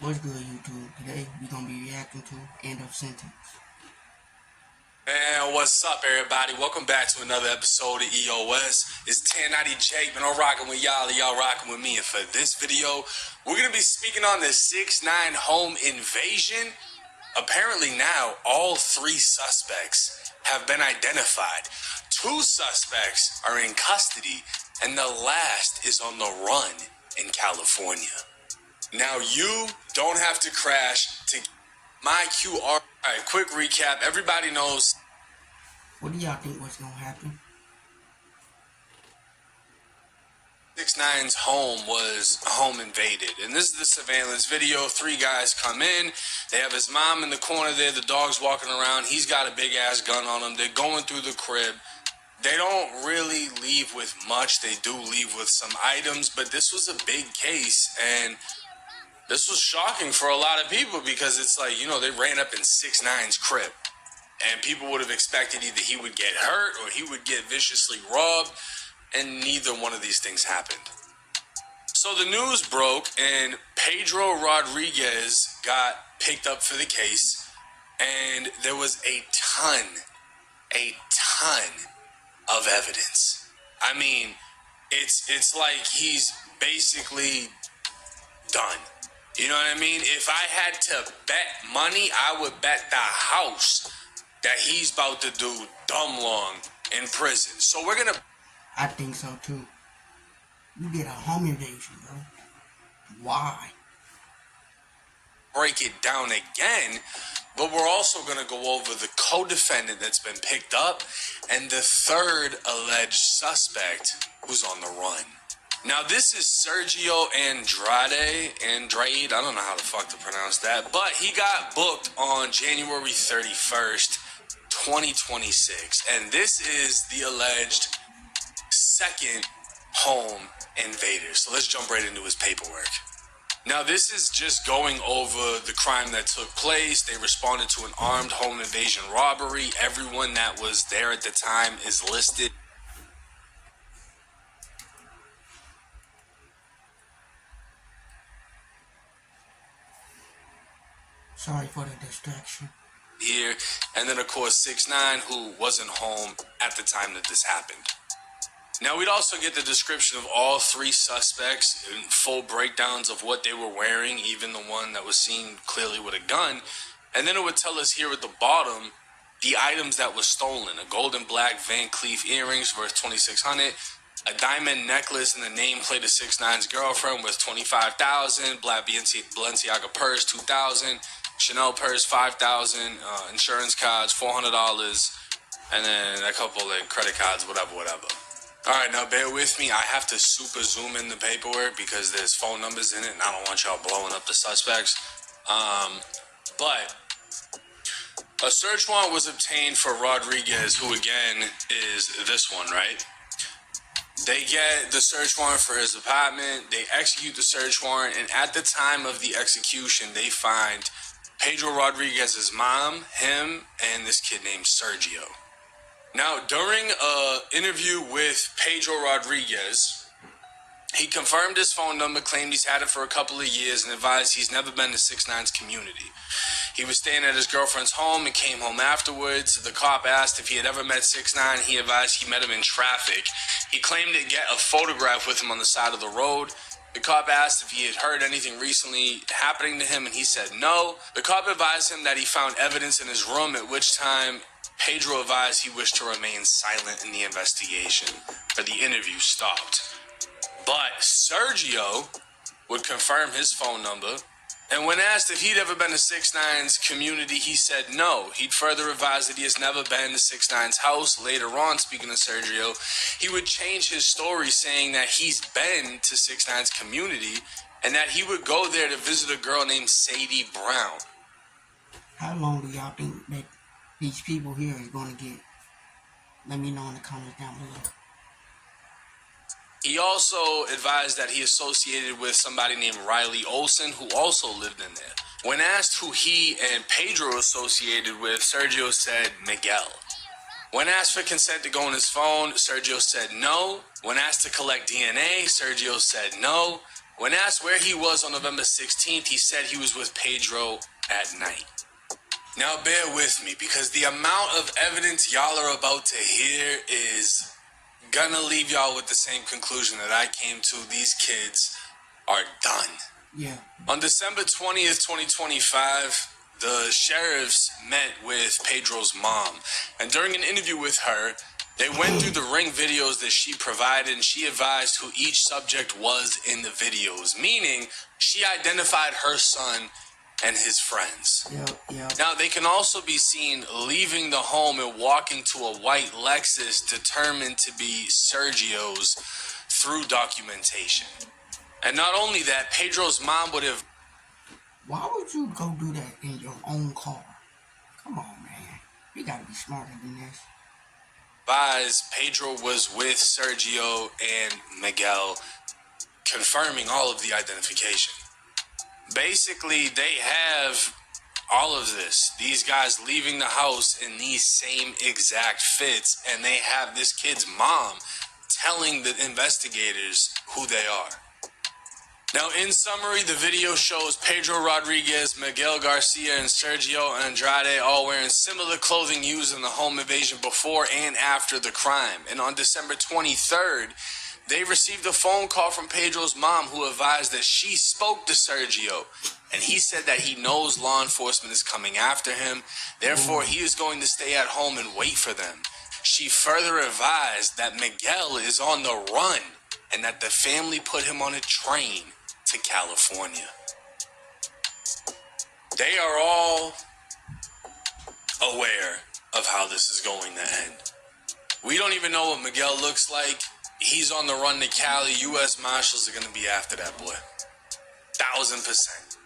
What's good, YouTube? Today we're gonna be reacting to End of Sentence. Man, what's up, everybody? Welcome back to another episode of EOS. It's 1090 Jake, man. I'm rocking with y'all, and y'all rocking with me. And for this video, we're gonna be speaking on the 6ix9ine home invasion. Apparently now, all 3 suspects have been identified. 2 suspects are in custody, and the last is on the run in California. Now, you don't have to crash to my QR. All right, quick recap. Everybody knows. What do y'all think was gonna happen? 6ix9ine's home was home invaded, and this is the surveillance video. 3 guys come in. They have his mom in the corner there. The dog's walking around. He's got a big ass gun on him. They're going through the crib. They don't really leave with much. They do leave with some items, but this was a big case, and this was shocking for a lot of people because it's like, you know, they ran up in 6ix9ine's crib, and people would have expected either he would get hurt or he would get viciously robbed, and neither one of these things happened. So the news broke, and Pedro Rodriguez got picked up for the case, and there was a ton of evidence. I mean, it's like he's basically done. You know what I mean? If I had to bet money, I would bet the house that he's about to do dumb long in prison. So we're gonna... I think so too. You did a home invasion, bro. Why? Break it down again, but we're also gonna go over the co-defendant that's been picked up and the 3rd alleged suspect who's on the run. Now, this is Sergio Andrade, I don't know how the fuck to pronounce that, but he got booked on January 31st, 2026, and this is the alleged 2nd home invader. So let's jump right into his paperwork. Now, this is just going over the crime that took place. They responded to an armed home invasion robbery. Everyone that was there at the time is listed. Sorry for the distraction. Here, and then of course 6ix9ine, who wasn't home at the time that this happened. Now, we'd also get the description of all 3 suspects and full breakdowns of what they were wearing, even the one that was seen clearly with a gun. And then it would tell us here at the bottom the items that were stolen: a gold and black Van Cleef earrings worth $2,600, a diamond necklace and the nameplate of 6ix9ine's girlfriend worth $25,000, black Balenciaga purse $2,000, Chanel purse $5,000, insurance cards $400, and then a couple like credit cards, whatever. All right, now bear with me. I have to super zoom in the paperwork because there's phone numbers in it, and I don't want y'all blowing up the suspects. But a search warrant was obtained for Rodriguez, who again is this one, right? They get the search warrant for his apartment. They execute the search warrant, and at the time of the execution, they find Pedro Rodriguez's mom, him, and this kid named Sergio. Now, during an interview with Pedro Rodriguez, he confirmed his phone number, claimed he's had it for a couple of years, and advised he's never been to 6ix9ine's community. He was staying at his girlfriend's home and came home afterwards. The cop asked if he had ever met 6ix9ine. He advised he met him in traffic. He claimed to get a photograph with him on the side of the road. The cop asked if he had heard anything recently happening to him, and he said no. The cop advised him that he found evidence in his room, at which time Pedro advised he wished to remain silent in the investigation, for the interview stopped. But Sergio would confirm his phone number, and when asked if he'd ever been to 6ix9ine's community, he said no. He'd further advised that he has never been to 6ix9ine's house. Later on, speaking of Sergio, he would change his story, saying that he's been to 6ix9ine's community and that he would go there to visit a girl named Sadie Brown. How long do y'all think that these people here is going to get? Let me know in the comments down below. He also advised that he associated with somebody named Riley Olsen, who also lived in there. When asked who he and Pedro associated with, Sergio said Miguel. When asked for consent to go on his phone, Sergio said no. When asked to collect DNA, Sergio said no. When asked where he was on November 16th, he said he was with Pedro at night. Now bear with me, because the amount of evidence y'all are about to hear is gonna leave y'all with the same conclusion that I came to. These kids are done. Yeah. On December 20th, 2025, the sheriffs met with Pedro's mom, and during an interview with her, they went through the ring videos that she provided, and she advised who each subject was in the videos, meaning she identified her son and his friends. Yeah. Now, they can also be seen leaving the home and walking to a white Lexus determined to be Sergio's through documentation. And not only that, Pedro's mom would have... Why would you go do that in your own car? Come on, man. You gotta be smarter than this. advised Pedro was with Sergio and Miguel, confirming all of the identification. Basically, they have all of this. These guys leaving the house in these same exact fits, and they have this kid's mom telling the investigators who they are. Now, in summary, the video shows Pedro Rodriguez, Miguel Garcia, and Sergio Andrade all wearing similar clothing used in the home invasion before and after the crime. And on December 23rd, they received a phone call from Pedro's mom, who advised that she spoke to Sergio, and he said that he knows law enforcement is coming after him. Therefore, he is going to stay at home and wait for them. She further advised that Miguel is on the run and that the family put him on a train to California. They are all aware of how this is going to end. We don't even know what Miguel looks like. He's on the run to Cali. U.S. Marshals are going to be after that boy. 1000%.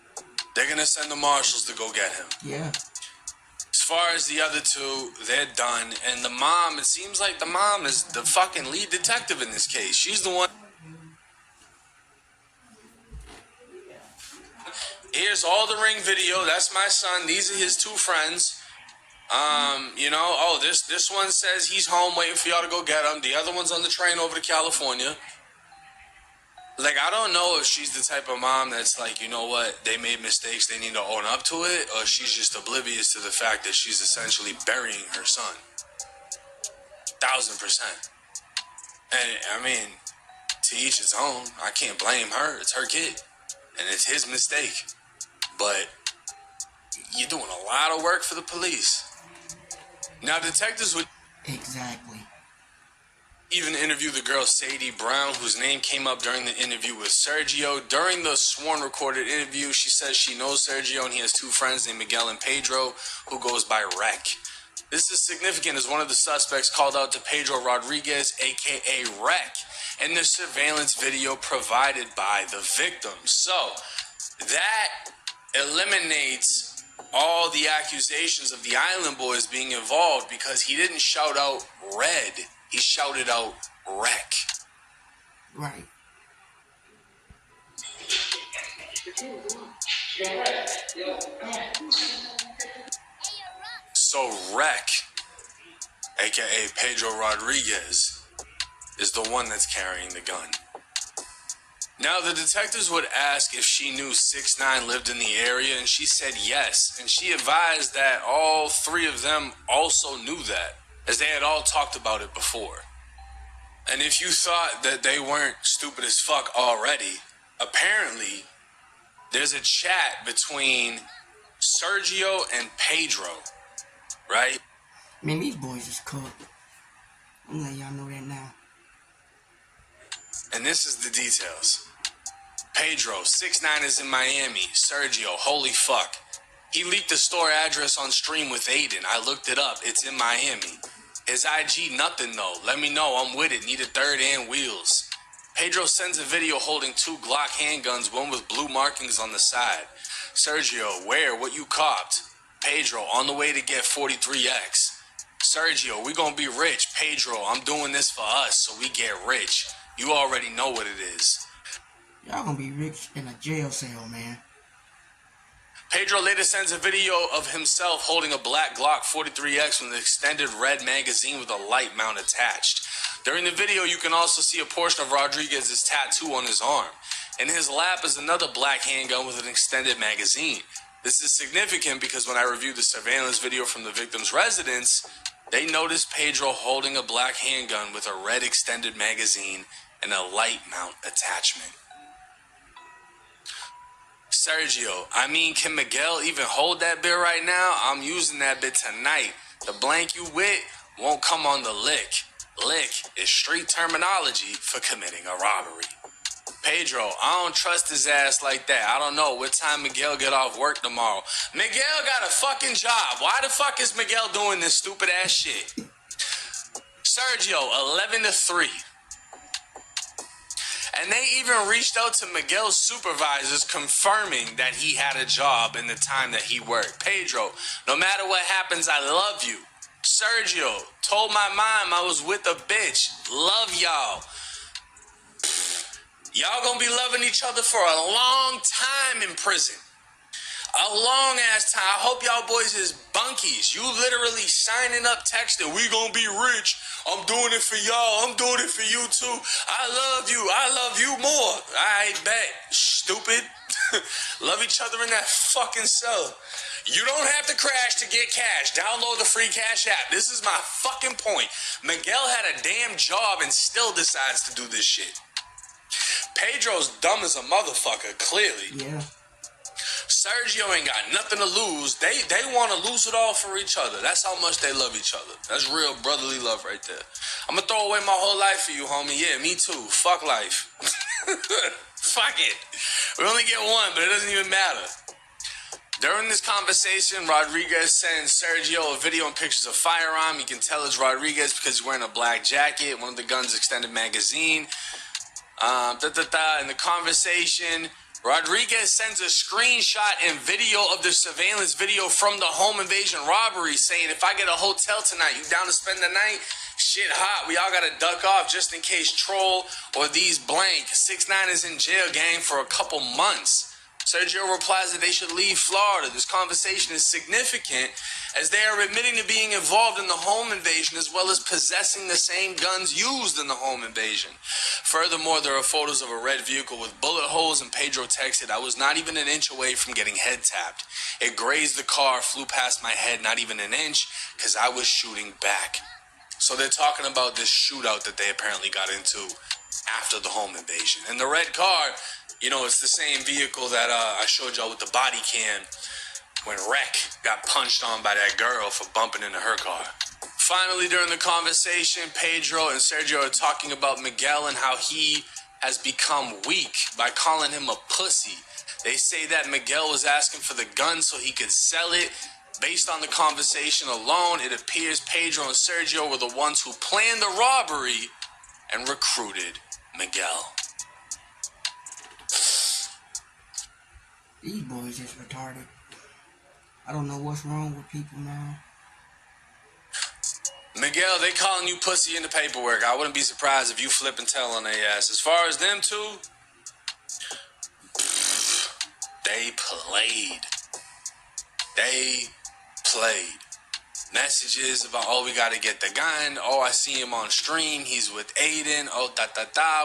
They're going to send the Marshals to go get him. Yeah. As far as the other two, they're done. And the mom, it seems like the mom is the fucking lead detective in this case. She's the one. Here's all the ring video. That's my son. These are his two friends. This one says he's home waiting for y'all to go get him. The other one's on the train over to California. Like, I don't know if she's the type of mom that's like, you know what, they made mistakes, they need to own up to it, or she's just oblivious to the fact that she's essentially burying her son. 1000%. And, I mean, to each its own. I can't blame her. It's her kid. And it's his mistake. But you're doing a lot of work for the police. Now, detectives would Exactly. even interview the girl Sadie Brown, whose name came up during the interview with Sergio. During the sworn recorded interview, she says she knows Sergio and he has two friends named Miguel and Pedro, who goes by Rec. This is significant as one of the suspects called out to Pedro Rodriguez, aka Rec, in the surveillance video provided by the victim. So, that eliminates all the accusations of the Island Boys being involved, because he didn't shout out Red, he shouted out Wreck. Right. So Wreck, aka Pedro Rodriguez, is the one that's carrying the gun. Now, the detectives would ask if she knew 6ix9ine lived in the area, and she said yes. And she advised that all three of them also knew that, as they had all talked about it before. And if you thought that they weren't stupid as fuck already, apparently there's a chat between Sergio and Pedro, right? I mean, these boys is cooked. I'm letting y'all know that now. And this is the details. Pedro, 6ix9ine is in Miami. Sergio, holy fuck. He leaked the store address on stream with Aiden. I looked it up. It's in Miami. His IG, nothing though. Let me know. I'm with it. Need a third and wheels. Pedro sends a video holding two Glock handguns, one with blue markings on the side. Sergio, where? What you copped? Pedro, on the way to get 43X. Sergio, we gonna be rich. Pedro, I'm doing this for us so we get rich. You already know what it is. Y'all gonna be rich in a jail cell, man. Pedro later sends a video of himself holding a black Glock 43X from the extended red magazine with a light mount attached. During the video, you can also see a portion of Rodriguez's tattoo on his arm. In his lap is another black handgun with an extended magazine. This is significant because when I reviewed the surveillance video from the victim's residence, they noticed Pedro holding a black handgun with a red extended magazine and a light mount attachment. Sergio, can Miguel even hold that bit right now? I'm using that bit tonight. The blank you with won't come on the lick. Lick is street terminology for committing a robbery. Pedro, I don't trust his ass like that. I don't know what time Miguel get off work tomorrow. Miguel got a fucking job. Why the fuck is Miguel doing this stupid ass shit? Sergio, 11-3. And they even reached out to Miguel's supervisors confirming that he had a job in the time that he worked. Pedro, no matter what happens, I love you. Sergio, told my mom I was with a bitch. Love y'all. Y'all gonna be loving each other for a long time in prison. A long ass time. I hope y'all boys is bunkies. You literally signing up texting, we gonna be rich. I'm doing it for y'all. I'm doing it for you too. I love you. I love you more. I bet. Stupid. Love each other in that fucking cell. You don't have to crash to get cash. Download the free Cash app. This is my fucking point. Miguel had a damn job and still decides to do this shit. Pedro's dumb as a motherfucker, clearly. Yeah. Sergio ain't got nothing to lose. They want to lose it all for each other. That's how much they love each other. That's real brotherly love right there. I'm going to throw away my whole life for you, homie. Yeah, me too. Fuck life. Fuck it. We only get one, but it doesn't even matter. During this conversation, Rodriguez sends Sergio a video and pictures of a firearm. You can tell it's Rodriguez because he's wearing a black jacket. One of the guns extended magazine. In the conversation, Rodriguez sends a screenshot and video of the surveillance video from the home invasion robbery saying, if I get a hotel tonight, you down to spend the night? Shit hot. We all gotta duck off just in case Troll or these blank 6ix9ine is in jail, gang, for a couple months. Sergio replies that they should leave Florida. This conversation is significant as they are admitting to being involved in the home invasion as well as possessing the same guns used in the home invasion. Furthermore, there are photos of a red vehicle with bullet holes, and Pedro texted, I was not even an inch away from getting head tapped. It grazed the car, flew past my head not even an inch because I was shooting back. So they're talking about this shootout that they apparently got into after the home invasion. And the red car, you know, it's the same vehicle that I showed y'all with the body cam when Rec got punched on by that girl for bumping into her car. Finally, during the conversation, Pedro and Sergio are talking about Miguel and how he has become weak by calling him a pussy. They say that Miguel was asking for the gun so he could sell it. Based on the conversation alone, it appears Pedro and Sergio were the ones who planned the robbery and recruited Miguel. These boys just retarded. I don't know what's wrong with people now. Miguel, they calling you pussy in the paperwork. I wouldn't be surprised if you flip and tell on their ass. As far as them two, they played. Messages about, oh, we got to get the gun. Oh, I see him on stream. He's with Aiden. Oh,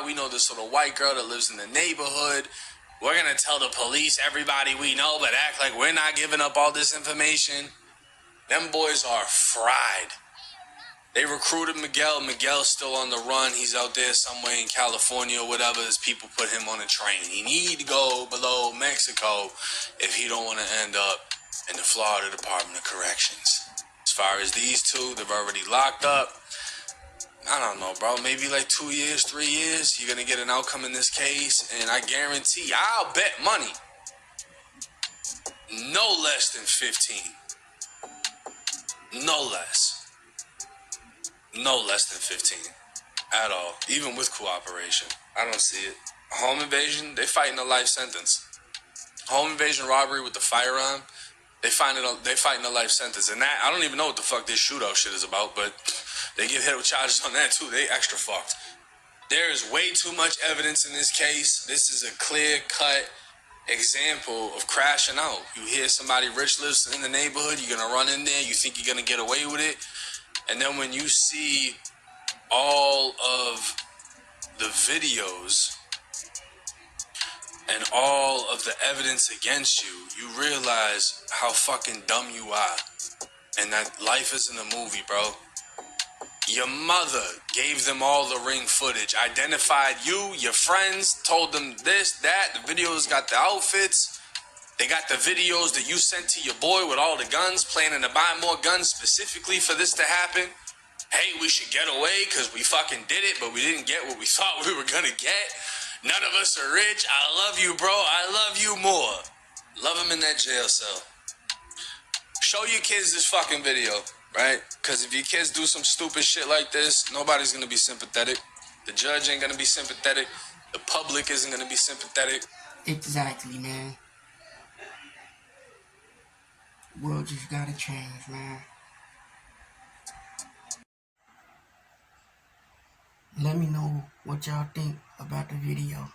We know this little white girl that lives in the neighborhood. We're going to tell the police everybody we know, but act like we're not giving up all this information. Them boys are fried. They recruited Miguel. Miguel's still on the run. He's out there somewhere in California or whatever. As people put him on a train. He need to go below Mexico if he don't want to end up in the Florida Department of Corrections. As far as these two, they've already locked up. I don't know, bro. Maybe like 2 years, 3 years. You're going to get an outcome in this case. And I guarantee, I'll bet money, no less than 15. No less. No less than 15 at all, even with cooperation. I don't see it. Home invasion, they fighting a life sentence. Home invasion robbery with the firearm, they fighting a life sentence. And that, I don't even know what the fuck this shootout shit is about, but they get hit with charges on that too. They extra fucked. There is way too much evidence in this case. This is a clear-cut example of crashing out. You hear somebody rich lives in the neighborhood, you're gonna run in there, you think you're gonna get away with it. And then when you see all of the videos and all of the evidence against you, you realize how fucking dumb you are. And that life isn't a movie, bro. Your mother gave them all the ring footage, identified you, your friends, told them this, that. The videos got the outfits. They got the videos that you sent to your boy with all the guns, planning to buy more guns specifically for this to happen. Hey, we should get away because we fucking did it, but we didn't get what we thought we were gonna get. None of us are rich. I love you, bro. I love you more. Love him in that jail cell. Show your kids this fucking video, right? Because if your kids do some stupid shit like this, nobody's gonna be sympathetic. The judge ain't gonna be sympathetic. The public isn't gonna be sympathetic. Exactly, man. The world just gotta change, man. Let me know what y'all think about the video.